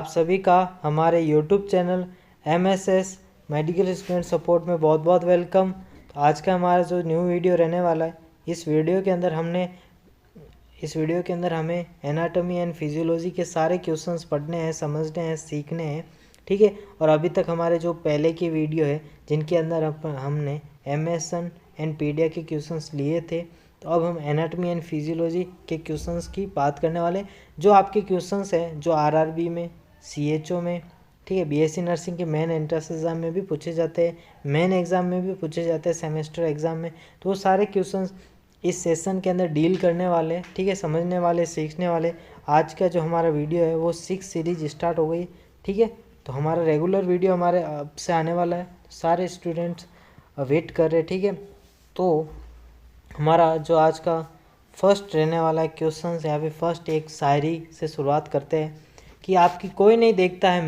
आप सभी का हमारे YouTube channel MSS medical student support में बहुत बहुत वेलकम। तो आज का हमारा जो न्यू वीडियो रहने वाला है, इस वीडियो के अंदर हमें एनाटॉमी एंड फिजियोलॉजी के सारे क्वेश्चंस पढ़ने हैं, समझने हैं, सीखने हैं। ठीक है। और अभी तक हमारे जो पहले की वीडियो है जिनके अंदर हमने MSN एंड पीडिया के क्वेश्चंस लिए थे, तो अब हम एनाटॉमी एंड फिजियोलॉजी के क्वेश्चंस की बात करने वाले, जो आपके क्वेश्चंस हैं जो RRB में, CHO में, ठीक है, BSc नर्सिंग के मेन एंट्रेंस एग्ज़ाम में भी पूछे जाते हैं, मेन एग्ज़ाम में भी पूछे जाते हैं, सेमेस्टर एग्ज़ाम में। तो वो सारे क्वेश्चंस इस सेशन के अंदर डील करने वाले, ठीक है, समझने वाले, सीखने वाले। आज का जो हमारा वीडियो है वो 6 सीरीज स्टार्ट हो गई। ठीक है। तो हमारा रेगुलर वीडियो हमारे अब से आने वाला है, सारे स्टूडेंट्स वेट कर रहे हैं। ठीक है। तो हमारा जो आज का फर्स्ट रहने वाला है क्वेश्चन, यहाँ पे फर्स्ट एक शायरी से शुरुआत करते हैं कि आपकी कोई नहीं देखता है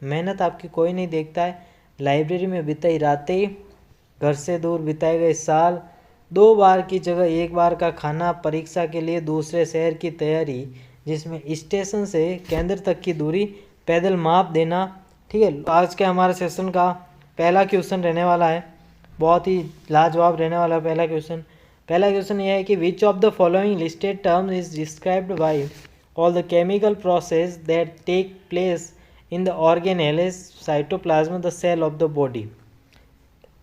मेहनत आपकी कोई नहीं देखता है, लाइब्रेरी में बिताई रातें, घर से दूर बिताए गए साल, 2 बार की जगह 1 बार का खाना, परीक्षा के लिए दूसरे शहर की तैयारी, जिसमें स्टेशन से केंद्र तक की दूरी पैदल माप देना। ठीक है। आज के हमारे सेशन का पहला क्वेश्चन रहने वाला है, बहुत ही लाजवाब रहने वाला है पहला क्वेश्चन यह है कि which of the following listed terms is described by all the chemical process that take place in the organelles cytoplasm the cell of the body.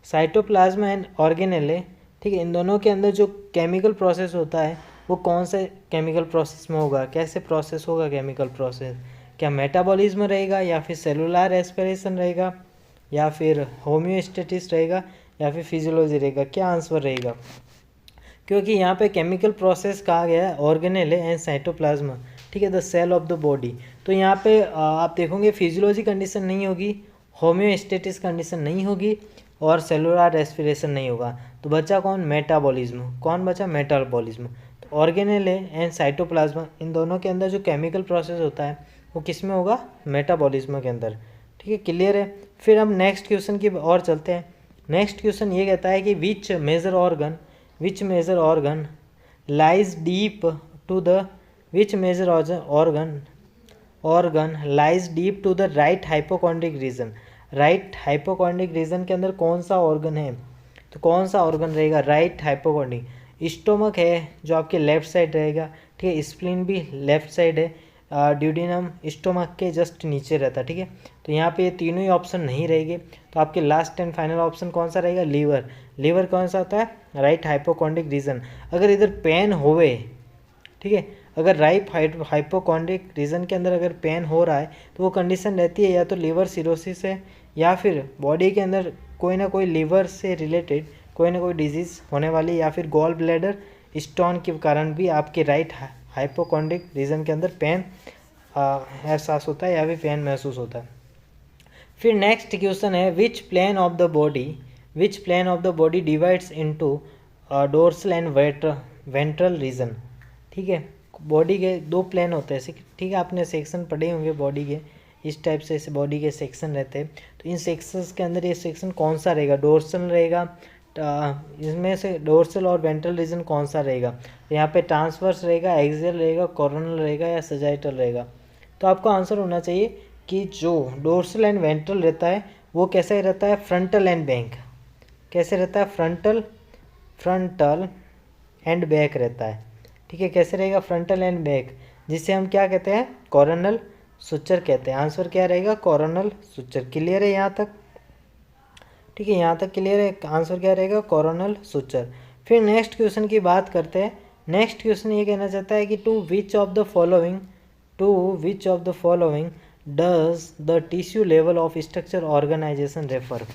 Cytoplasm and organelle, ठीक है, इन दोनों के अंदर जो केमिकल प्रोसेस होता है वो कौन से केमिकल प्रोसेस में होगा, कैसे प्रोसेस होगा केमिकल प्रोसेस, क्या मेटाबॉलिज्म रहेगा, या फिर सेलुलर रेस्पिरेशन रहेगा, या फिर होम्योस्टेटिस रहेगा, या फिर फिजियोलॉजी रहेगा? क्या आंसर रहेगा? क्योंकि यहाँ पे केमिकल प्रोसेस कहा गया है ऑर्गेनेले एंड साइटोप्लाज्म, ठीक है, the cell of the body. तो यहाँ पे आप देखोगे फिजियोलॉजी कंडीशन नहीं होगी, होम्योस्टेटिस कंडीशन नहीं होगी, और सेलुलर रेस्पिरेशन नहीं होगा। तो बचा कौन? मेटाबॉलिज्म। कौन बचा? मेटाबॉलिज्म। तो ऑर्गेनेले एंड साइटोप्लाज्म, इन दोनों के अंदर जो केमिकल प्रोसेस होता है वो किस में होगा? मेटाबॉलिज्म के अंदर। ठीक है, क्लियर है। फिर हम नेक्स्ट क्वेश्चन की ओर चलते हैं। नेक्स्ट क्वेश्चन ये कहता है कि which major organ lies deep to the right hypochondriac region. Right hypochondriac region के अंदर कौन सा ऑर्गन है? तो कौन सा ऑर्गन रहेगा राइट हाइपोकॉन्ड्रिक? स्टोमक है जो आपके लेफ्ट साइड रहेगा, ठीक है, स्प्लीन भी लेफ्ट साइड है, ड्यूडिनम स्टोमक के जस्ट नीचे रहता है। ठीक है। तो यहाँ पे ये तीनों ही ऑप्शन नहीं रहेंगे, तो आपके लास्ट एंड फाइनल ऑप्शन कौन सा रहेगा? लीवर। लीवर कौन सा होता है? Right hypochondriac region. अगर इधर पेन होवे, ठीक है, अगर राइट हाइपोकॉन्ड्रिक रीजन के अंदर अगर पेन हो रहा है तो वो कंडीशन रहती है या तो लीवर सिरोसिस है, या फिर बॉडी के अंदर कोई ना कोई लीवर से रिलेटेड कोई ना कोई डिजीज़ होने वाली, या फिर गॉल ब्लैडर स्टोन के कारण भी आपके राइट हाइपोकॉन्ड्रिक रीजन के अंदर पेन एहसास होता है या फिर पेन महसूस होता है। फिर नेक्स्ट क्वेश्चन है which plane of the body divides into dorsal and ventral region. ठीक है, बॉडी के 2 प्लेन होते हैं, ठीक है, आपने सेक्शन पढ़े होंगे बॉडी के, इस टाइप से बॉडी के सेक्शन रहते हैं। तो इन सेक्शंस के अंदर ये सेक्शन कौन सा रहेगा? डोर्सल रहेगा, इसमें से डोर्सल और वेंट्रल रीजन कौन सा रहेगा? यहाँ पे ट्रांसवर्स रहेगा, एक्सियल रहेगा, कोरोनल रहेगा, या सजाइटल रहेगा? तो आपको आंसर होना चाहिए कि जो डोर्सल एंड वेंट्रल रहता है वो कैसे रहता है? Frontal and back. कैसे रहता है? फ्रंटल एंड बैक रहता है। ठीक है, कैसे रहेगा? फ्रंटल एंड बैक, जिसे हम क्या कहते हैं? कोरोनल सुचर कहते हैं। आंसर क्या रहेगा? Coronal suture. क्लियर है यहाँ तक? ठीक है, यहाँ तक क्लियर है। आंसर क्या रहेगा? Coronal suture. फिर नेक्स्ट क्वेश्चन की बात करते हैं। नेक्स्ट क्वेश्चन ये कहना चाहता है कि to which of the following does the tissue level of structure organization refer.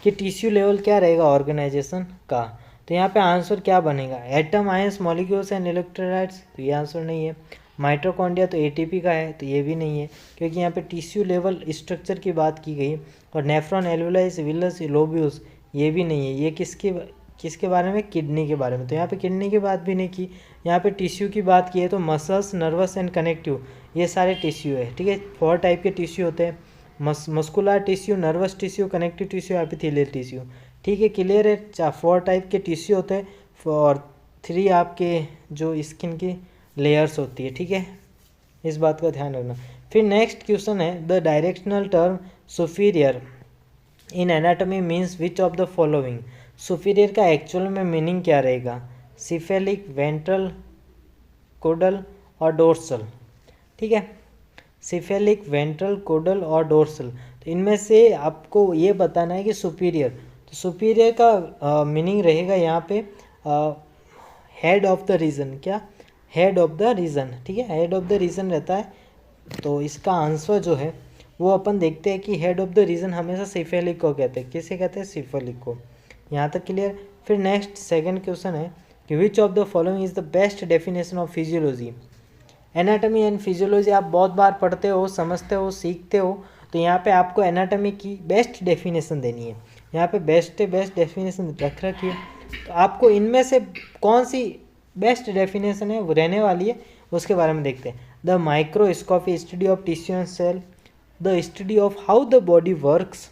कि टिश्यू लेवल क्या रहेगा ऑर्गेनाइजेशन का? तो यहाँ पे आंसर क्या बनेगा? Atom, ions, molecules and electrolytes, तो ये आंसर नहीं है। माइटोकॉन्ड्रिया तो ATP का है, तो ये भी नहीं है, क्योंकि यहाँ पे टिश्यू लेवल स्ट्रक्चर की बात की गई। और नेफ्रॉन, एल्वुलाइस, विलस, लोब्यूल्स, ये भी नहीं है। ये किसके बारे में? किडनी के बारे में। तो यहाँ पे किडनी की बात भी नहीं की, यहाँ पे टिश्यू की बात की है। तो मसल्स, नर्वस एंड कनेक्टिव, ये सारे टिश्यू है। ठीक है, 4 टाइप के टिश्यू होते हैं, muscular tissue, nervous tissue, connective tissue, epithelial tissue. ठीक है, क्लियर है। 4 टाइप के टिश्यू होते हैं, और 3 आपके जो स्किन की लेयर्स होती है। ठीक है, इस बात का ध्यान रखना। फिर नेक्स्ट क्वेश्चन है the directional term superior in anatomy means which of the following. Superior का एक्चुअल में मीनिंग क्या रहेगा, सिफेलिक, वेंट्रल, कोडल और डोर्सल। ठीक है, सिफेलिक, वेंट्रल, कोडल और डोर्सल। तो इनमें से आपको ये बताना है कि सुपीरियर, तो सुपीरियर का मीनिंग रहेगा यहाँ पे हेड ऑफ द रीजन। क्या, हेड ऑफ द रीजन। ठीक है, हेड ऑफ द रीजन रहता है। तो इसका आंसर जो है वो अपन देखते हैं कि हेड ऑफ द रीजन हमेशा सिफेलिक को कहते हैं। किसे कहते हैं, सिफेलिक को। यहाँ तक क्लियर। फिर नेक्स्ट सेकंड क्वेश्चन है कि which of the following is the best definition of physiology. Anatomy and physiology आप बहुत बार पढ़ते हो, समझते हो, सीखते हो। तो यहाँ पे आपको एनाटॉमी की बेस्ट डेफिनेशन देनी है। यहाँ पे बेस्ट डेफिनेशन रख रखी है। तो आपको इनमें से कौन सी बेस्ट डेफिनेशन है वो रहने वाली है, उसके बारे में देखते हैं। The microscopy study of tissue and cell, the study of how the body works,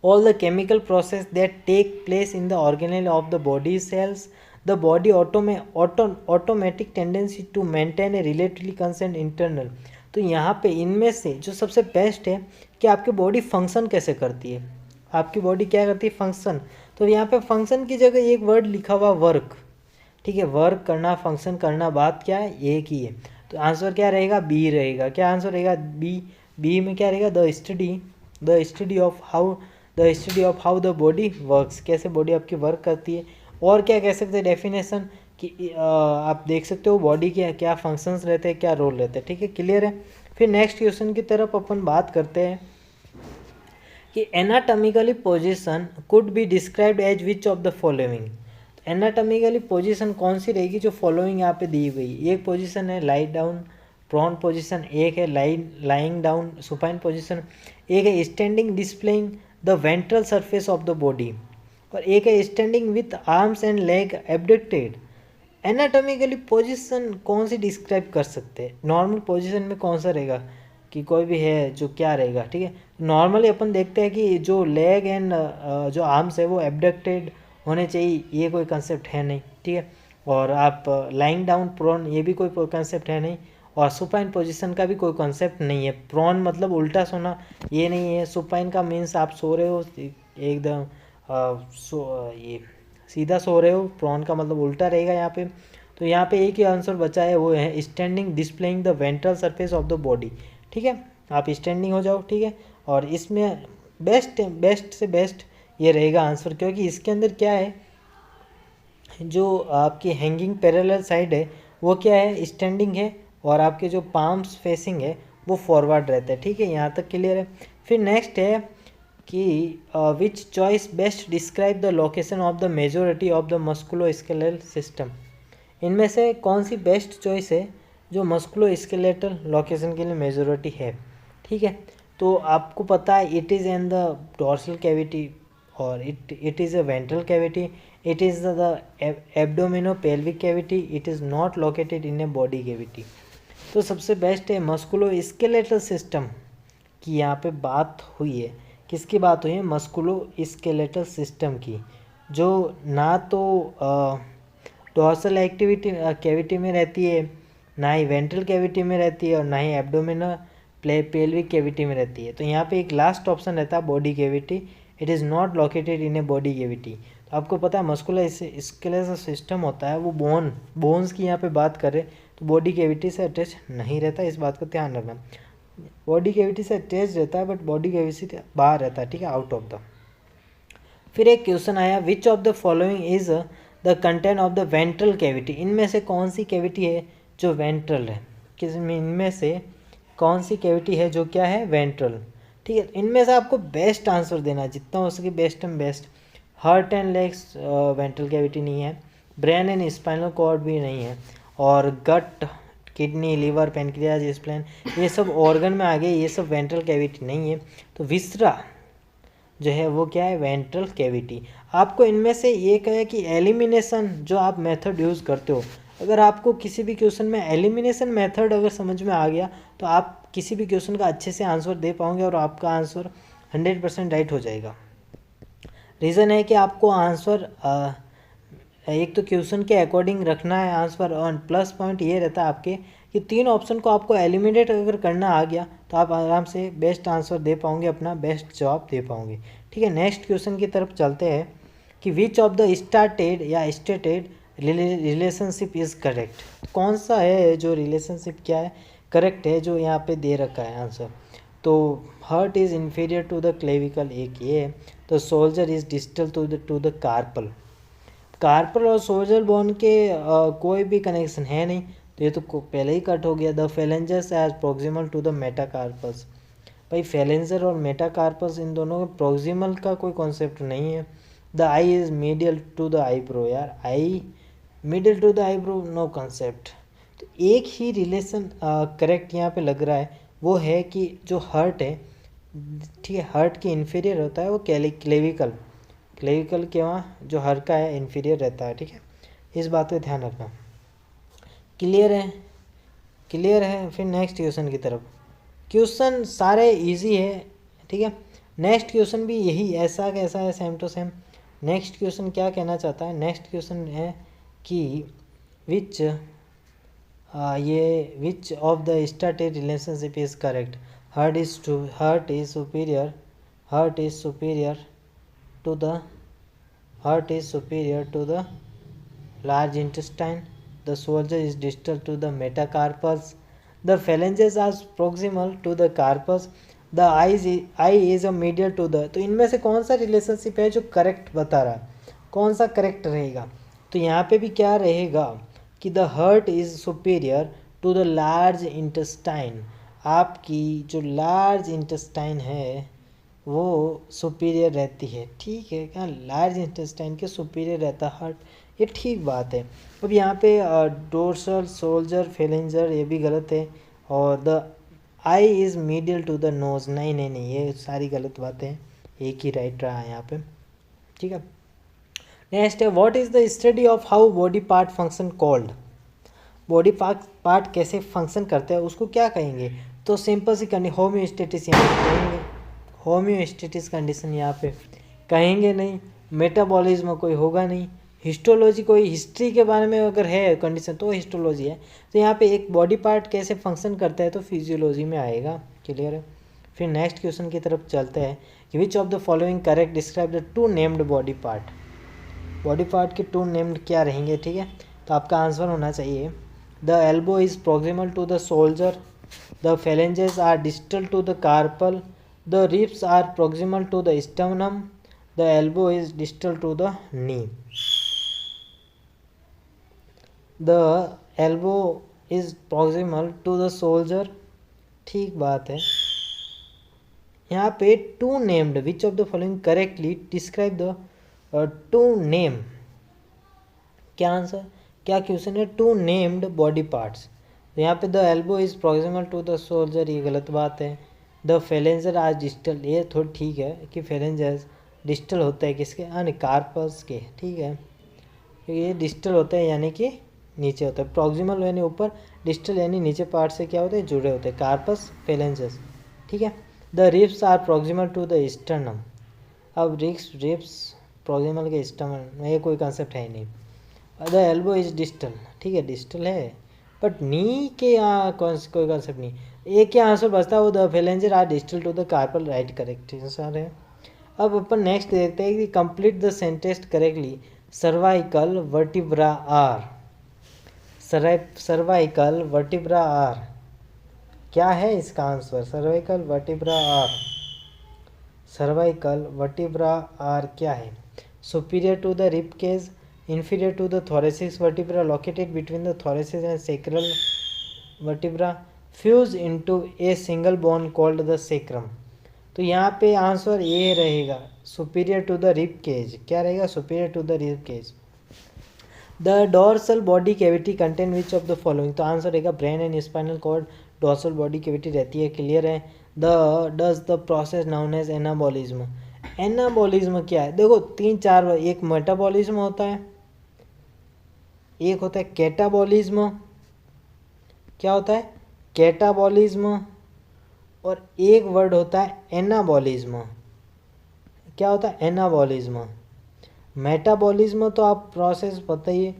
all the chemical process that take place in the organelle of the body cells, the body automatic tendency to maintain a relatively constant internal। तो यहाँ पे इनमें से जो सबसे best है कि आपकी बॉडी फंक्शन कैसे करती है, आपकी बॉडी क्या करती है, फंक्शन। तो यहाँ पे फंक्शन की जगह एक वर्ड लिखा हुआ वर्क। ठीक है, वर्क करना, फंक्शन करना, बात क्या है, एक ही है। तो आंसर क्या रहेगा, बी रहेगा। क्या आंसर रहेगा, बी। बी में क्या रहेगा, the study of how the body works, कैसे बॉडी आपकी वर्क करती है। और क्या कह सकते हैं डेफिनेशन कि आप देख सकते हो बॉडी के क्या फंक्शंस रहते हैं, क्या रोल रहते हैं। ठीक है, क्लियर है। फिर नेक्स्ट क्वेश्चन की तरफ अपन बात करते हैं कि anatomically position could be described as which of the following. Anatomically position कौन सी रहेगी जो फॉलोइंग यहाँ पे दी गई। एक पोजीशन है लाई डाउन प्रोन पोजीशन, एक है लाइंग डाउन सुपाइन पोजीशन, एक है standing displaying the ventral surface of the body, और एक है standing with arms and leg abducted. Anatomically position कौन सी डिस्क्राइब कर सकते हैं, नॉर्मल पोजीशन में कौन सा रहेगा कि कोई भी है जो क्या रहेगा। ठीक है, नॉर्मली अपन देखते हैं कि जो लेग एंड जो आर्म्स है वो एबडक्टेड होने चाहिए, ये कोई कंसेप्ट है नहीं। ठीक है, और आप लाइंग डाउन प्रोन, ये भी कोई कंसेप्ट है नहीं, और सुपाइन पोजीशन का भी कोई कॉन्सेप्ट नहीं है। प्रोन मतलब उल्टा सोना, ये नहीं है। सुपाइन का मीन्स आप सो रहे हो एकदम ये सीधा सो रहे हो, प्रोन का मतलब उल्टा रहेगा यहाँ पे। तो यहाँ पे एक ही आंसर बचा है, वो है standing displaying the ventral surface of the body. ठीक है, आप स्टैंडिंग हो जाओ। ठीक है, और इसमें बेस्ट से बेस्ट ये रहेगा आंसर, क्योंकि इसके अंदर क्या है, जो आपकी हैंगिंग पैरेलल साइड है वो क्या है, स्टैंडिंग है, और आपके जो पाम्स फेसिंग है वो फॉरवर्ड रहते हैं। ठीक है, यहाँ तक क्लियर है। फिर नेक्स्ट है कि which choice best describe the location of the majority of the musculoskeletal system. इनमें से कौन सी बेस्ट चॉइस है जो मस्कुलोस्केलेटल लोकेशन के लिए मेजोरिटी है। ठीक है, तो आपको पता है it is in the dorsal cavity, और it is a ventral cavity, it is the abdominopelvic cavity, it is not located in a body cavity. तो सबसे बेस्ट है मस्कुलोस्केलेटल सिस्टम की यहाँ पे बात हुई है। किसकी बात हुई है, मस्कुलोस्केलेटल सिस्टम की, जो ना तो डोर्सल कैविटी में रहती है, ना ही वेंट्रल कैविटी में रहती है, और ना ही एब्डोमिनल पेल्विक कैविटी में रहती है। तो यहाँ पे एक लास्ट ऑप्शन रहता है body cavity, it is not located in a body cavity. तो आपको पता है मस्कुलोस्केलेटल सिस्टम होता है वो बोन्स की यहाँ पे बात करें तो बॉडी कैविटी से अटैच नहीं रहता, इस बात का ध्यान रखना। बॉडी कैविटी से अटैच रहता है बट बॉडी कैविटी से बाहर रहता है। ठीक है, आउट ऑफ द। फिर एक क्वेश्चन आया विच of the following is the content of the ventral cavity. इनमें से कौन सी कैविटी है जो वेंट्रल है, इनमें से कौन सी कैविटी है जो क्या है, वेंट्रल। ठीक है, इनमें से आपको बेस्ट आंसर देना जितना हो सके, best and best. Heart and legs ventral cavity नहीं है, ब्रेन एंड स्पाइनल कॉर्ड भी नहीं है, और गट, किडनी, लीवर, पेनक्रियाज, स्प्लेन, ये सब ऑर्गन में आ गए, ये सब वेंट्रल कैविटी नहीं है। तो विसरा जो है वो क्या है, वेंट्रल कैविटी। आपको इनमें से ये कहे कि एलिमिनेशन जो आप मेथड यूज़ करते हो, अगर आपको किसी भी क्वेश्चन में एलिमिनेशन मेथड अगर समझ में आ गया तो आप किसी भी क्वेश्चन का अच्छे से आंसर दे पाओगे और आपका आंसर 100% राइट हो जाएगा। रीज़न है कि आपको आंसर एक तो क्वेश्चन के अकॉर्डिंग रखना है आंसर, और प्लस पॉइंट ये रहता है आपके ये तीन ऑप्शन को आपको एलिमिनेट अगर करना आ गया तो आप आराम से बेस्ट आंसर दे पाओगे, अपना बेस्ट जवाब दे पाओगे। ठीक है, नेक्स्ट क्वेश्चन की तरफ चलते हैं कि विच ऑफ द स्टार्टेड या स्टेटेड रिलेशनशिप इज़ करेक्ट। कौन सा है जो रिलेशनशिप क्या है करेक्ट है जो यहाँ पे दे रखा है आंसर। तो heart is inferior to the clavicle, एक ये है। तो shoulder is distal to the carpal. Carpal और सोल्जर बोन के कोई भी कनेक्शन है नहीं, तो ये तो पहले ही कट हो गया। The phalanges is proximal to the metacarpus. भाई फेलेंजर और मेटाकार्पस इन दोनों में प्रोक्सिमल का कोई कॉन्सेप्ट नहीं है। The eye is medial to the eyebrow, यार eye middle to the eyebrow, no concept. तो एक ही रिलेशन करेक्ट यहाँ पे लग रहा है, वो है कि जो हर्ट है, ठीक है, हर्ट के इन्फीरियर होता है वो क्लेविकल, क्लेविकल के वहाँ जो हर्ट का है इन्फीरियर रहता है। ठीक है, इस बात पे ध्यान रखना। क्लियर है, क्लियर है। फिर नेक्स्ट क्वेश्चन की तरफ। क्वेश्चन सारे इजी है, ठीक है। नेक्स्ट क्वेश्चन भी यही ऐसा कैसा है, same to same. Next question क्या कहना चाहता है, नेक्स्ट क्वेश्चन है कि which which of the started relationship is correct. Heart is superior, heart is superior to the large intestine. The soldier is distal to the metacarpus. The phalanges are proximal to the carpus. The eye is a medial to the। तो इनमें से कौन सा relationship है जो correct बता रहा है, कौन सा करेक्ट रहेगा। तो यहाँ पे भी क्या रहेगा कि the heart is superior to the large intestine. आपकी जो लार्ज इंटेस्टाइन है वो सुपीरियर रहती है। ठीक है, क्या लार्ज इंटेस्टाइन के सुपीरियर रहता है हार्ट, ये ठीक बात है। अब यहाँ पे डोर्सल, सोल्जर, फेलेंजर ये भी गलत है। और the eye is medial to the nose, नहीं नहीं नहीं, ये सारी गलत बातें हैं, एक ही राइट रहा है यहाँ पे। ठीक है, नेक्स्ट है what is the study of how body part function called. Body part कैसे फंक्शन करते हैं उसको क्या कहेंगे। तो सिंपल सी कंडीशन होम्योस्टेटिस यहाँ पे कहेंगे, होम्योस्टेटिस कंडीशन यहाँ पे कहेंगे नहीं। मेटाबॉलिज्म कोई होगा नहीं। हिस्टोलॉजी कोई हिस्ट्री के बारे में अगर है कंडीशन तो हिस्टोलॉजी है। तो यहाँ पे एक बॉडी पार्ट कैसे फंक्शन करता है तो फिजियोलॉजी में आएगा। क्लियर है। फिर नेक्स्ट क्वेश्चन की तरफ चलते हैं कि which of the following correct describe the two named body part. Body part के टू नेम्ड क्या रहेंगे, ठीक है। तो आपका आंसर होना चाहिए the elbow is proximal to the shoulder, the phalanges are distal to the carpal, the ribs are proximal to the sternum, the elbow is distal to the knee. The elbow is proximal to the shoulder, ठीक बात है। यहाँ पे to named which of the following correctly describe the two name, क्या answer, क्या question है, two named body parts. तो यहाँ पे the elbow is proximal to the shoulder, ये गलत बात है। द phalanges आर डिस्टल, ये थोड़ी ठीक है कि phalanges डिस्टल होता है किसके, कार्पस के, ठीक है। ये डिस्टल होता है यानी कि नीचे होता है, प्रोक्सिमल यानी ऊपर, डिस्टल यानी नीचे पार्ट से क्या होते हैं, जुड़े होते हैं, कार्पस phalanges, ठीक है। The ribs are proximal to the sternum. अब रिब्स प्रोक्सिमल के स्टर्नम, ये कोई कंसेप्ट है ही नहीं। द एल्बो इज डिस्टल, ठीक है, डिस्टल है, बट नी के यहाँ कोई कंसेप्ट नहीं। एक क्या आंसर बचता है वो the phalanges are distal to the carpal, right correct answer है। अब अपन नेक्स्ट देखते हैं कि complete the sentence correctly. Cervical vertebra are, cervical vertebra are, क्या है इसका answer, cervical vertebra are, cervical vertebra are क्या है, superior to the rib cage, inferior to the thoracic vertebra located between the thoracic and sacral vertebra, fuse into a single bone called the sacrum। तो यहाँ पे answer ये रहेगा superior to the rib cage, क्या रहेगा, superior to the rib cage. The dorsal body cavity contain which of the following, तो answer रहेगा brain and spinal cord, dorsal body cavity रहती है। क्लियर है। The does the process known as anabolism, anabolism क्या है, देखो तीन चार, एक मेटाबॉलिज्म होता है, एक होता है कैटाबॉलिज्म, क्या होता है, कैटाबॉलिज्म, और एक वर्ड होता है एनाबॉलिज्म, क्या होता है, एनाबॉलिज्म। मेटाबॉलिज्म तो आप प्रोसेस बताइए,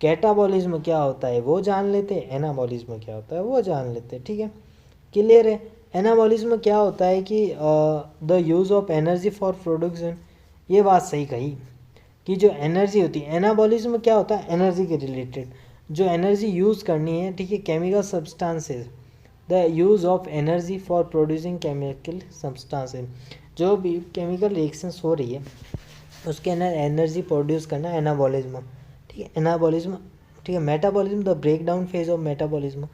कैटाबॉलिज्म क्या होता है वो जान लेते, एनाबॉलिज्म क्या होता है वो जान लेते। ठीक है, क्लियर है। एनाबॉलिज्म क्या होता है कि the use of energy for production, ये बात सही कही कि जो एनर्जी होती है, एनाबॉलिज्म क्या होता है, एनर्जी के रिलेटेड, जो एनर्जी यूज़ करनी है, ठीक है, chemical substances, the use of energy for producing chemical substances, जो भी केमिकल रिएक्शंस हो रही है उसके अंदर एनर्जी प्रोड्यूस करना, एनाबॉलिज्म। ठीक है, एनाबॉलिज्म। ठीक है, metabolism the break down phase of metabolism.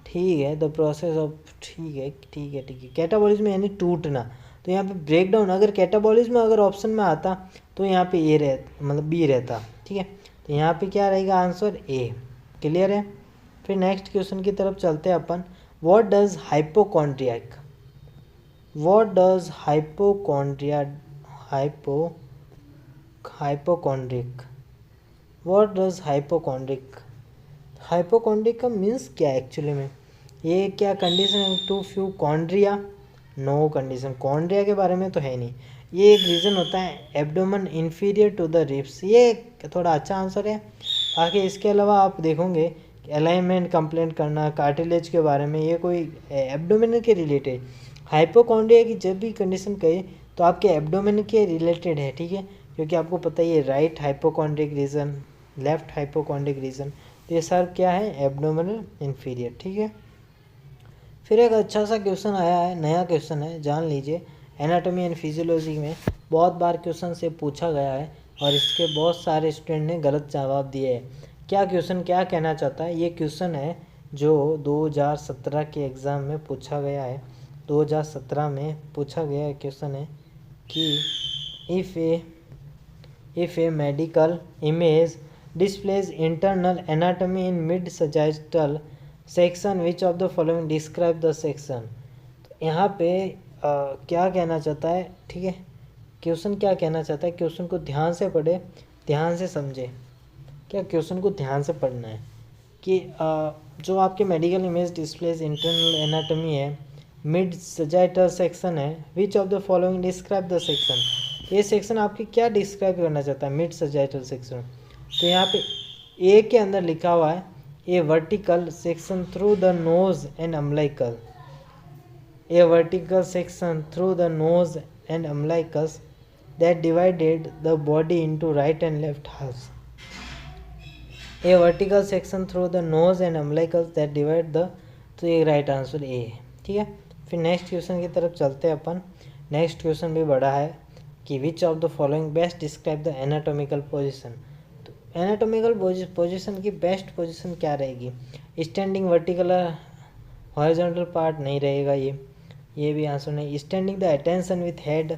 ठीक है, द प्रोसेस ऑफ, ठीक है ठीक है ठीक है। कैटाबॉलिज्म यानी टूटना, तो यहाँ पे ब्रेक डाउन, अगर कैटाबॉलिज्म अगर ऑप्शन में आता तो यहाँ पे ए रह मतलब बी रहता। ठीक है, तो यहाँ पे क्या रहेगा आंसर, ए। क्लियर है। फिर नेक्स्ट क्वेश्चन की तरफ चलते हैं अपन। What does hypochondriac, what does hypochondriac, what does hypochondriac का मीन्स क्या है एक्चुअली में, ये क्या कंडीशन है, टू फ्यू कॉन्ड्रिया, नो कंडीशन, कॉन्ड्रिया के बारे में तो है नहीं। ये एक रीज़न होता है abdomen inferior to the ribs, ये थोड़ा अच्छा आंसर है। बाकी इसके अलावा आप देखोगे अलाइनमेंट कंप्लेंट करना, कार्टिलेज के बारे में, ये कोई एब्डोमेन के रिलेटेड, हाइपोकॉन्ड्रिया की जब भी कंडीशन कहे तो आपके एब्डोमेन के रिलेटेड है। ठीक है, क्योंकि आपको पता ही है right hypochondriac region, left hypochondriac region, तो ये सर क्या है, एब्डोमिनल इन्फीरियर। ठीक है, फिर एक अच्छा सा क्वेश्चन आया है, नया क्वेश्चन है, जान लीजिए। एनाटॉमी एंड फिजियोलॉजी में बहुत बार क्वेश्चन से पूछा गया है और इसके बहुत सारे स्टूडेंट ने गलत जवाब दिए हैं। क्या क्वेश्चन क्या कहना चाहता है, ये क्वेश्चन है जो 2017 के एग्ज़ाम में पूछा गया है। 2017 में पूछा गया क्वेश्चन है कि if A medical image displays internal anatomy in mid sagittal section, which of the following describe the section। तो यहाँ पे क्या कहना चाहता है, ठीक है, क्वेश्चन क्या कहना चाहता है, क्वेश्चन को ध्यान से पढ़े, ध्यान से समझे, क्या क्वेश्चन को ध्यान से पढ़ना है कि जो आपके medical image displays internal anatomy है, मिड सजाइटल सेक्शन है, विच of the following describe the section, ये सेक्शन आपकी क्या डिस्क्राइब करना चाहता है, मिड सजाइटल सेक्शन। तो यहाँ पे ए के अंदर लिखा हुआ है a vertical section through the nose and umbilical, a vertical section through the nose and umbilicus that divided the body into right and left half, a vertical section through the nose and umbilicus that divide the, तो ये right answer A है। ठीक है, फिर next question की तरफ चलते हैं अपन। नेक्स्ट क्वेश्चन भी बड़ा है कि which of the following best describe the anatomical position. Anatomical position की बेस्ट पोजीशन क्या रहेगी, स्टैंडिंग, वर्टिकल, हॉरिजॉन्टल पार्ट नहीं रहेगा, ये भी आंसर नहीं। Standing the attention with head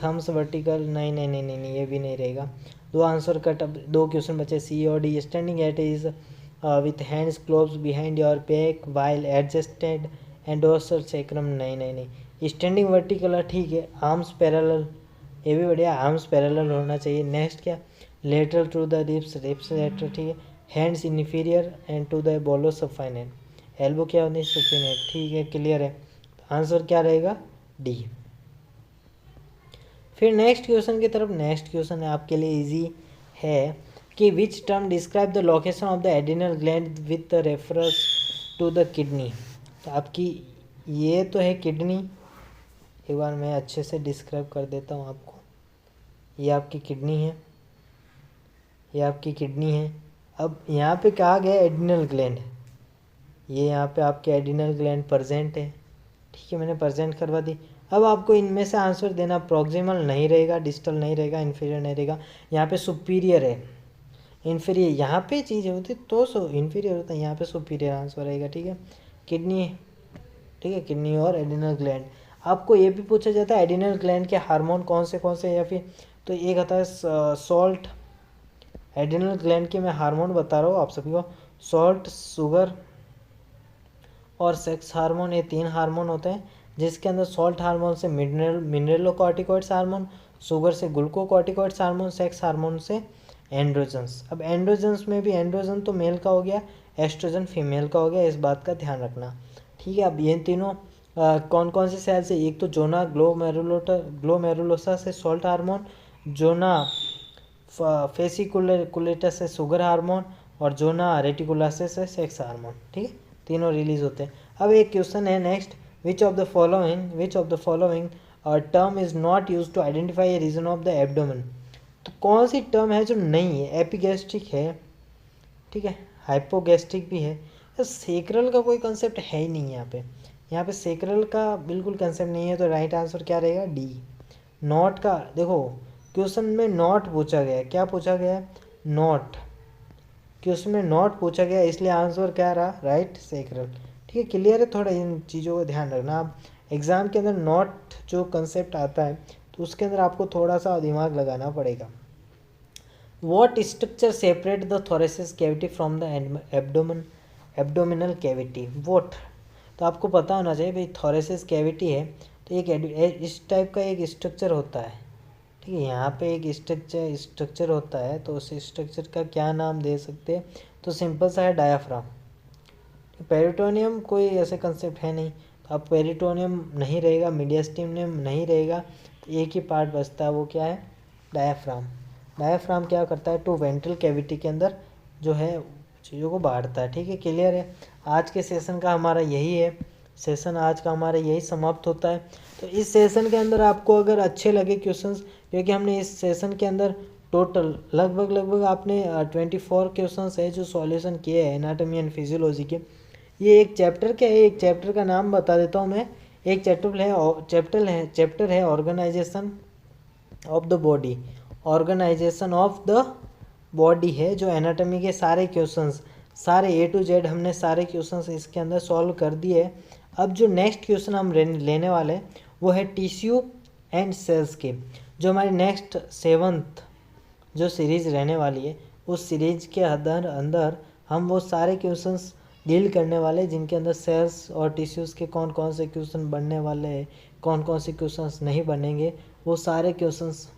thumbs vertical, नहीं नहीं नहीं नहीं नहीं, ये भी नहीं रहेगा। दो आंसर कट, अब दो क्वेश्चन बचे, सी और D. Standing at is with hands close behind your back while adjusted and dorsal sacrum, नहीं नहीं नहीं। स्टैंडिंग वर्टिकल ठीक है। आर्म्स पैरेलल, ये भी बढ़िया, आर्म्स पैरेलल होना चाहिए। नेक्स्ट क्या, lateral to the ribs, ribs lateral, ठीक है। Hands inferior and to the बोलो सफाइनेट, एल्बो क्या होती है, सुफिनेट, ठीक है, क्लियर है। आंसर क्या रहेगा, डी। फिर नेक्स्ट क्वेश्चन की तरफ, नेक्स्ट क्वेश्चन है आपके लिए इजी है कि which term describe the location of the adrenal gland with the reference to the kidney. तो आपकी ये तो है किडनी, एक बार मैं अच्छे से डिस्क्राइब कर देता हूँ आपको। ये आपकी किडनी है, ये आपकी किडनी है। अब यहाँ पे कहा गया एडिनल ग्लैंड, ये यहाँ पे आपके एडिनल ग्लैंड प्रेजेंट है, ठीक है, मैंने प्रेजेंट करवा दी। अब आपको इनमें से आंसर देना, प्रॉक्सिमल नहीं रहेगा, डिस्टल नहीं रहेगा, इन्फीरियर नहीं रहेगा, यहाँ पे सुपीरियर है, इन्फीरियर यहाँ पे चीज़ होती तो इन्फीरियर होता है, यहाँ पे सुपीरियर आंसर रहेगा, ठीक है। किडनी, ठीक है, किडनी और एडिनल ग्लैंड। आपको ये भी पूछा जाता है एडिनल ग्लैंड के हार्मोन कौन से, या फिर तो एक आता है सॉल्ट, एडिनल ग्लैंड के मैं हार्मोन बता रहा हूँ आप सभी को, सॉल्ट, शुगर और सेक्स हार्मोन, ये तीन हार्मोन होते हैं, जिसके अंदर सॉल्ट हार्मोन से मिनरलोकॉर्टिकॉइड्स हार्मोन, शुगर से ग्लूकोकॉर्टिकॉइड्स हार्मोन, सेक्स हार्मोन से एंड्रोजन्स। अब एंड्रोजन्स में भी एंड्रोजन तो मेल का हो गया, एस्ट्रोजन फीमेल का हो गया, इस बात का ध्यान रखना, ठीक है। अब ये तीनों कौन कौन से सेल से, एक तो जोना ग्लोमेरुलोसा से सॉल्ट हार्मोन, जोना फेसिकुलेटस से शुगर हार्मोन, और जोना रेटिकुलासिस है सेक्स हार्मोन, ठीक है, तीनों रिलीज होते हैं। अब एक क्वेश्चन है next, which of the following term is not use to identify a region of the abdomen. तो कौन सी टर्म है जो नहीं है? एपिगैस्ट्रिक है, ठीक है, हाइपोगैस्ट्रिक भी है, तो सेक्रल का कोई कंसेप्ट है ही नहीं यहाँ पे सेक्रल का बिल्कुल कंसेप्ट नहीं है, तो राइट आंसर क्या रहेगा? डी। नॉट का देखो क्वेश्चन में नॉट पूछा गया है, क्या पूछा गया है? नॉट, क्वेश्चन में नॉट पूछा गया, इसलिए आंसर क्या रहा? Right, sacral. ठीक है, क्लियर है? थोड़ा इन चीज़ों का ध्यान रखना। आप एग्ज़ाम के अंदर नॉट जो कंसेप्ट आता है तो उसके अंदर आपको थोड़ा सा दिमाग लगाना पड़ेगा। What structure separate the thoracic cavity from the abdominal cavity? What? तो आपको पता होना चाहिए भाई, thoracic cavity है तो एक इस टाइप का एक स्ट्रक्चर होता है, ठीक है, यहाँ पे एक स्ट्रक्चर होता है, तो उस स्ट्रक्चर का क्या नाम दे सकते हैं? तो सिंपल सा है डायाफ्राम। पेरिटोनियम कोई ऐसे कंसेप्ट है नहीं, तो अब पेरिटोनियम नहीं रहेगा, मीडियास्टिनियम नहीं रहेगा, तो एक ही पार्ट बचता है, वो क्या है? डायाफ्राम। डायाफ्राम क्या करता है? टू वेंट्रल कैविटी के अंदर जो है चीज़ों को बांटता है। ठीक है, क्लियर है? आज के सेशन का हमारा यही है, सेशन आज का हमारा यही समाप्त होता है। तो इस सेशन के अंदर आपको अगर अच्छे लगे क्वेश्चंस, क्योंकि हमने इस सेशन के अंदर टोटल लगभग आपने 24 क्वेश्चंस है जो सॉल्यूशन किए हैं एनाटॉमी एंड फिजियोलॉजी के। ये एक चैप्टर क्या है? एक चैप्टर का नाम बता देता हूँ मैं। एक चैप्टर है organization of the body, organization of the body है, जो एनाटॉमी के सारे क्वेश्चंस, सारे A to Z हमने सारे क्वेश्चंस इसके अंदर सॉल्व कर दिए है। अब जो नेक्स्ट क्वेश्चन हम लेने वाले हैं वो है टिश्यू एंड सेल्स के, जो हमारी नेक्स्ट 7th जो सीरीज़ रहने वाली है, उस सीरीज के अंदर हम वो सारे क्वेश्चंस डील करने वाले हैं जिनके अंदर सेल्स और टिश्यूज़ के कौन कौन से क्वेश्चन बनने वाले हैं, कौन कौन से क्वेश्चंस नहीं बनेंगे, वो सारे क्वेश्चंस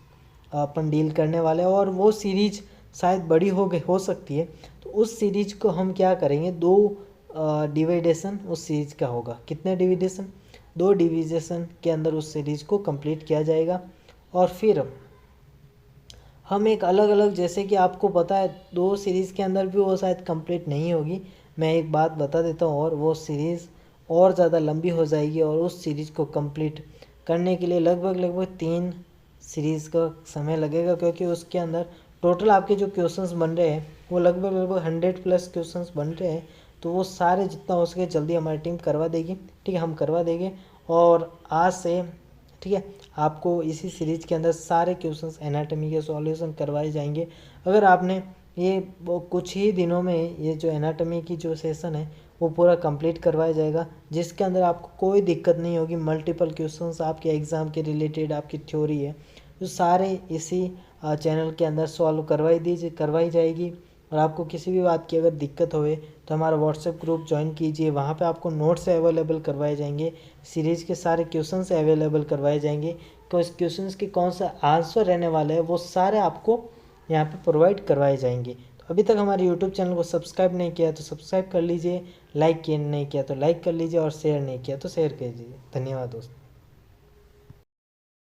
अपन डील करने वाले हैं। और वो सीरीज शायद बड़ी हो सकती है, तो उस सीरीज को हम क्या करेंगे? 2 डिवाइडेशन उस सीरीज का होगा। कितने डिविडेशन? 2 डिविडेशन के अंदर उस सीरीज को कंप्लीट किया जाएगा। और फिर हम एक अलग अलग, जैसे कि आपको पता है 2 सीरीज़ के अंदर भी वो शायद कंप्लीट नहीं होगी, मैं एक बात बता देता हूँ, और वो सीरीज़ और ज़्यादा लंबी हो जाएगी, और उस सीरीज़ को कंप्लीट करने के लिए लगभग 3 सीरीज़ का समय लगेगा, क्योंकि उसके अंदर टोटल आपके जो क्वेश्चंस बन रहे हैं वो लगभग 100+ क्वेश्चंस बन रहे हैं। तो वो सारे जितना हो सके जल्दी हमारी टीम करवा देगी, ठीक है, हम करवा देंगे। और आज से, ठीक है, आपको इसी सीरीज के अंदर सारे क्वेश्चंस एनाटॉमी के सॉल्यूशन करवाए जाएंगे। अगर आपने ये वो कुछ ही दिनों में ये जो एनाटॉमी की जो सेशन है वो पूरा कंप्लीट करवाया जाएगा, जिसके अंदर आपको कोई दिक्कत नहीं होगी। मल्टीपल क्वेश्चंस आपके एग्ज़ाम के रिलेटेड, आपकी थ्योरी है, जो सारे इसी चैनल के अंदर सॉल्व करवाई जाएगी। और आपको किसी भी बात की अगर दिक्कत होवे तो हमारा व्हाट्सएप ग्रुप ज्वाइन कीजिए, वहाँ पे आपको नोट्स अवेलेबल करवाए जाएंगे, सीरीज़ के सारे क्वेश्चन अवेलेबल करवाए जाएंगे। तो इस क्वेश्चंस के कौन सा आंसर रहने वाले हैं वो सारे आपको यहाँ पे प्रोवाइड करवाए जाएंगे। तो अभी तक हमारे यूट्यूब चैनल को सब्सक्राइब नहीं किया तो सब्सक्राइब कर लीजिए, लाइक नहीं किया तो लाइक कर लीजिए, और शेयर नहीं किया तो शेयर कीजिए। धन्यवाद दोस्तों।